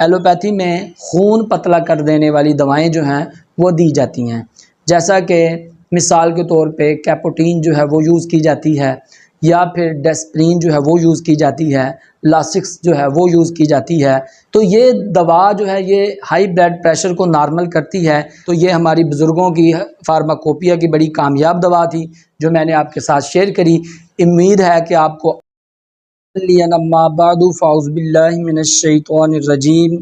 Allopathy میں خون پتلا کر دینے والی دوائیں جو ہیں وہ دی جاتی ہیں، جیسا کہ مثال کے طور پہ کیپوٹین جو ہے وہ یوز کی جاتی ہے، یا پھر ڈیسپرین جو ہے وہ یوز کی جاتی ہے، لاسکس جو ہے وہ یوز کی جاتی ہے۔ تو یہ دوا جو ہے یہ ہائی بلڈ پریشر کو نارمل کرتی ہے۔ تو یہ ہماری بزرگوں کی فارماکوپیا کی بڑی کامیاب دوا تھی جو میں نے آپ کے ساتھ شیئر کری۔ امید ہے کہ آپ کو اما بعد فاعوذ باللہ من الشیطان الرجیم،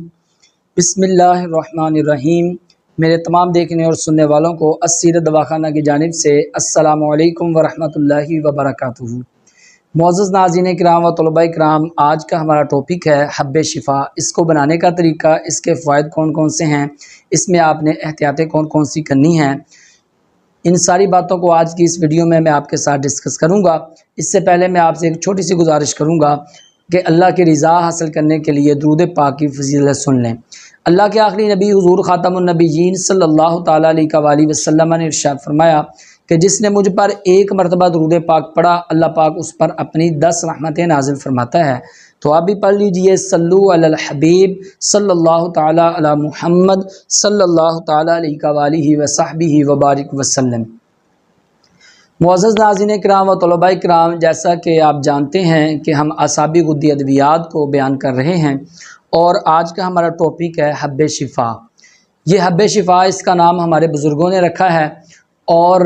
بسم اللہ الرحمن الرحیم۔ میرے تمام دیکھنے اور سننے والوں کو السیرت دواخانہ کی جانب سے السلام علیکم ورحمۃ اللہ وبرکاتہ۔ معزز ناظرین کرام و طلباء کرام، آج کا ہمارا ٹاپک ہے حب شفا۔ اس کو بنانے کا طریقہ، اس کے فوائد کون کون سے ہیں، اس میں آپ نے احتیاطیں کون کون سی کرنی ہیں، ان ساری باتوں کو آج کی اس ویڈیو میں آپ کے ساتھ ڈسکس کروں گا۔ اس سے پہلے میں آپ سے ایک چھوٹی سی گزارش کروں گا کہ اللہ کی رضا حاصل کرنے کے لیے درود پاک کی فضیلت سن لیں۔ اللہ کے آخری نبی حضور خاتم النبیین صلی اللہ تعالیٰ علیہ وآلہ وسلم نے ارشاد فرمایا کہ جس نے مجھ پر ایک مرتبہ درود پاک پڑھا، اللہ پاک اس پر اپنی 10 رحمتیں نازل فرماتا ہے۔ تو آپ بھی پڑھ لیجئے، صلو علی الحبیب صلی اللہ تعالیٰ علی محمد صلی اللہ تعالیٰ علیہ وآلہ وصحبہ وبارک وسلم۔ معزز ناظرین کرام و طلباء کرام، جیسا کہ آپ جانتے ہیں کہ ہم اعصابی غدی ادویات کو بیان کر رہے ہیں، اور آج کا ہمارا ٹاپک ہے حب شفا۔ یہ حب شفا اس کا نام ہمارے بزرگوں نے رکھا ہے، اور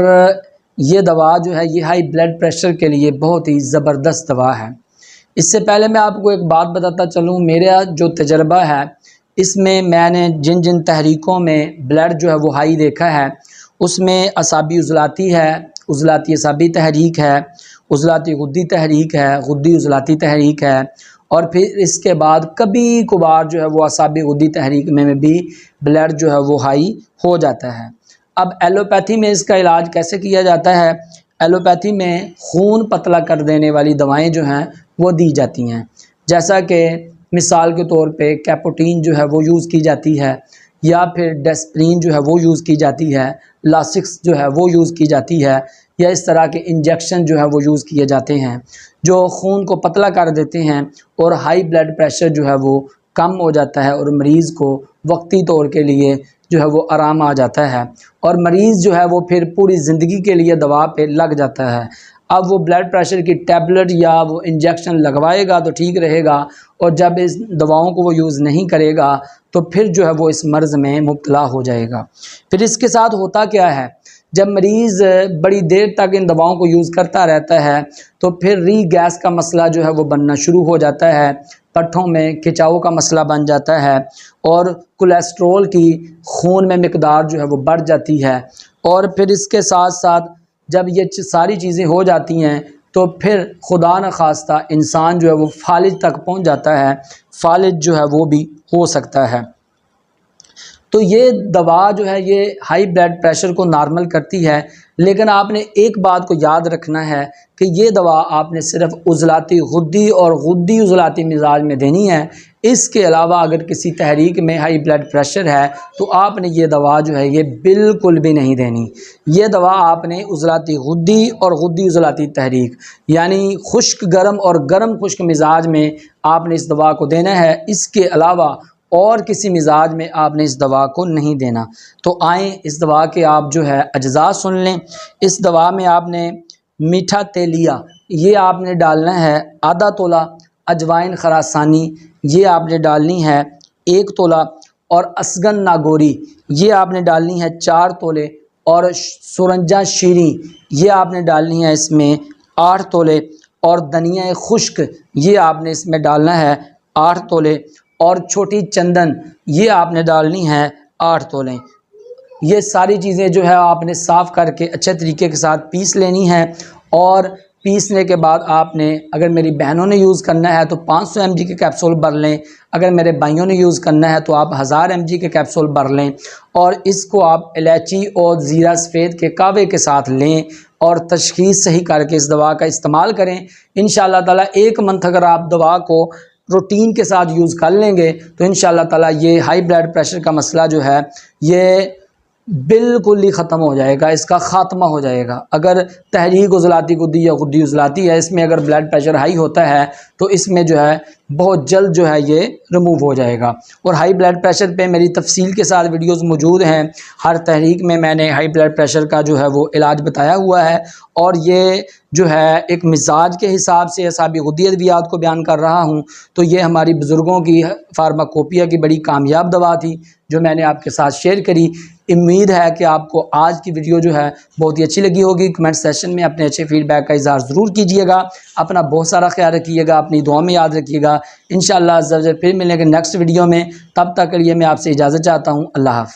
یہ دوا جو ہے یہ ہائی بلڈ پریشر کے لیے بہت ہی زبردست دوا ہے۔ اس سے پہلے میں آپ کو ایک بات بتاتا چلوں، میرا جو تجربہ ہے اس میں نے جن تحریکوں میں بلڈ جو ہے وہ ہائی دیکھا ہے، اس میں اعصابی عضلاتی ہے، عضلاتی اعصابی تحریک ہے، عضلاتی غدی تحریک ہے، غدی عضلاتی تحریک ہے، اور پھر اس کے بعد کبھی کبھار جو ہے وہ اعصابی غدی تحریک میں بھی بلڈ جو ہے وہ ہائی ہو جاتا ہے۔ اب ایلوپیتھی میں اس کا علاج کیسے کیا جاتا ہے؟ ایلوپیتھی میں خون پتلا کر دینے والی دوائیں جو ہیں وہ دی جاتی ہیں، جیسا کہ مثال کے طور پہ کیپوٹین جو ہے وہ یوز کی جاتی ہے، یا پھر ڈیسپرین جو ہے وہ یوز کی جاتی ہے، لاسکس جو ہے وہ یوز کی جاتی ہے، یا اس طرح کے انجیکشن جو ہے وہ یوز کیے جاتے ہیں جو خون کو پتلا کر دیتے ہیں، اور ہائی بلڈ پریشر جو ہے وہ کم ہو جاتا ہے، اور مریض کو وقتی طور کے لیے جو ہے وہ آرام آ جاتا ہے، اور مریض جو ہے وہ پھر پوری زندگی کے لیے دوا پہ لگ جاتا ہے۔ اب وہ بلڈ پریشر کی ٹیبلٹ یا وہ انجیکشن لگوائے گا تو ٹھیک رہے گا، اور جب اس دواؤں کو وہ یوز نہیں کرے گا تو پھر جو ہے وہ اس مرض میں مبتلا ہو جائے گا۔ پھر اس کے ساتھ ہوتا کیا ہے، جب مریض بڑی دیر تک ان دواؤں کو یوز کرتا رہتا ہے تو پھر ری گیس کا مسئلہ جو ہے وہ بننا شروع ہو جاتا ہے، پٹھوں میں کھچاؤ کا مسئلہ بن جاتا ہے، اور کولیسٹرول کی خون میں مقدار جو ہے وہ بڑھ جاتی ہے، اور پھر اس کے ساتھ ساتھ جب یہ ساری چیزیں ہو جاتی ہیں تو پھر خدا نخواستہ انسان جو ہے وہ فالج تک پہنچ جاتا ہے، فالج جو ہے وہ بھی ہو سکتا ہے۔ تو یہ دوا جو ہے یہ ہائی بلڈ پریشر کو نارمل کرتی ہے، لیکن آپ نے ایک بات کو یاد رکھنا ہے کہ یہ دوا آپ نے صرف عضلاتی غدی اور غدی عضلاتی مزاج میں دینی ہے۔ اس کے علاوہ اگر کسی تحریک میں ہائی بلڈ پریشر ہے تو آپ نے یہ دوا جو ہے یہ بالکل بھی نہیں دینی۔ یہ دوا آپ نے عضلاتی غدی اور غدی عضلاتی تحریک، یعنی خشک گرم اور گرم خشک مزاج میں آپ نے اس دوا کو دینا ہے۔ اس کے علاوہ اور کسی مزاج میں آپ نے اس دوا کو نہیں دینا۔ تو آئیں اس دوا کے آپ جو ہے اجزاء سن لیں۔ اس دوا میں آپ نے میٹھا تیلیا یہ آپ نے ڈالنا ہے آدھا تولہ، اجوائن خراسانی یہ آپ نے ڈالنی ہے 1 تولہ، اور اسگن ناگوری یہ آپ نے ڈالنی ہے 4 تولے، اور سرنجا شیریں یہ آپ نے ڈالنی ہے اس میں 8 تولے، اور دھنیا خشک یہ آپ نے اس میں ڈالنا ہے 8 تولے، اور چھوٹی چندن یہ آپ نے ڈالنی ہے 8 تولے۔ یہ ساری چیزیں جو ہے آپ نے صاف کر کے اچھے طریقے کے ساتھ پیس لینی ہے، اور پیسنے کے بعد آپ نے اگر میری بہنوں نے یوز کرنا ہے تو 500 mg کے کیپسول بھر لیں، اگر میرے بھائیوں نے یوز کرنا ہے تو آپ 1000 mg کے کیپسول بھر لیں، اور اس کو آپ الائچی اور زیرہ سفید کے کہوے کے ساتھ لیں، اور تشخیص صحیح کر کے اس دوا کا استعمال کریں۔ انشاءاللہ تعالیٰ 1 منتھ اگر آپ دوا کو روٹین کے ساتھ یوز کر لیں گے تو انشاءاللہ تعالیٰ یہ ہائی بلڈ پریشر کا مسئلہ جو ہے یہ بالکل ہی ختم ہو جائے گا، اس کا خاتمہ ہو جائے گا۔ اگر تحریک عضلاتی غدی یا غدی عضلاتی ہے، اس میں اگر بلڈ پریشر ہائی ہوتا ہے تو اس میں جو ہے بہت جلد جو ہے یہ ریموو ہو جائے گا۔ اور ہائی بلڈ پریشر پہ میری تفصیل کے ساتھ ویڈیوز موجود ہیں، ہر تحریک میں میں نے ہائی بلڈ پریشر کا جو ہے وہ علاج بتایا ہوا ہے، اور یہ جو ہے ایک مزاج کے حساب سے اعصابی غدی ادویات کو بیان کر رہا ہوں۔ تو یہ ہماری بزرگوں کی فارماکوپیا کی بڑی کامیاب دوا تھی جو میں نے آپ کے ساتھ شیئر کری۔ امید ہے کہ آپ کو آج کی ویڈیو جو ہے بہت ہی اچھی لگی ہوگی۔ کمنٹ سیشن میں اپنے اچھے فیڈ بیک کا اظہار ضرور کیجیے گا۔ اپنا بہت سارا خیال رکھیے گا، اپنی دعا میں یاد رکھیے گا۔ انشاءاللہ عز و جل پھر ملیں گے نیکسٹ ویڈیو میں، تب تک کے لیے میں آپ سے اجازت چاہتا ہوں۔ اللہ حافظ۔